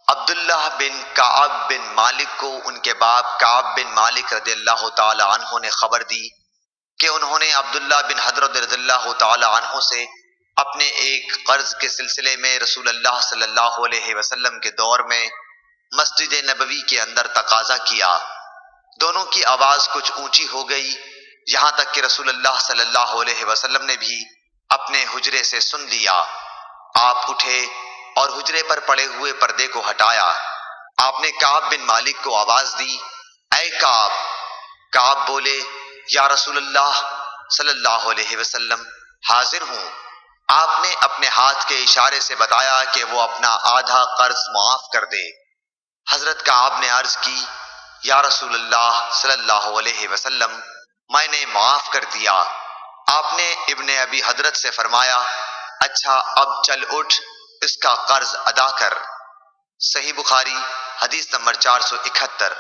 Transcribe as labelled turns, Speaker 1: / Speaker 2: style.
Speaker 1: عبداللہ بن کعب بن مالک کو ان کے باپ کعب بن مالک رضی اللہ تعالی عنہ نے خبر دی کہ انہوں نے عبداللہ بن حضرت رضی اللہ تعالی عنہ سے اپنے ایک قرض کے سلسلے میں رسول اللہ صلی اللہ علیہ وسلم کے دور میں مسجد نبوی کے اندر تقاضا کیا۔ دونوں کی آواز کچھ اونچی ہو گئی، یہاں تک کہ رسول اللہ صلی اللہ علیہ وسلم نے بھی اپنے حجرے سے سن لیا۔ آپ اٹھے اور حجرے پر پڑے ہوئے پردے کو ہٹایا۔ آپ نے کعب بن مالک کو آواز دی، اے کعب۔ کعب بولے، یا رسول اللہ صلی اللہ علیہ وسلم، حاضر ہوں۔ آپ نے اپنے ہاتھ کے اشارے سے بتایا کہ وہ اپنا آدھا قرض معاف کر دے۔ حضرت کعب نے عرض کی، یا رسول اللہ صلی اللہ علیہ وسلم، میں نے معاف کر دیا۔ آپ نے ابن ابی حضرت سے فرمایا، اچھا اب چل اٹھ، اس کا قرض ادا کر۔ صحیح بخاری حدیث نمبر 471۔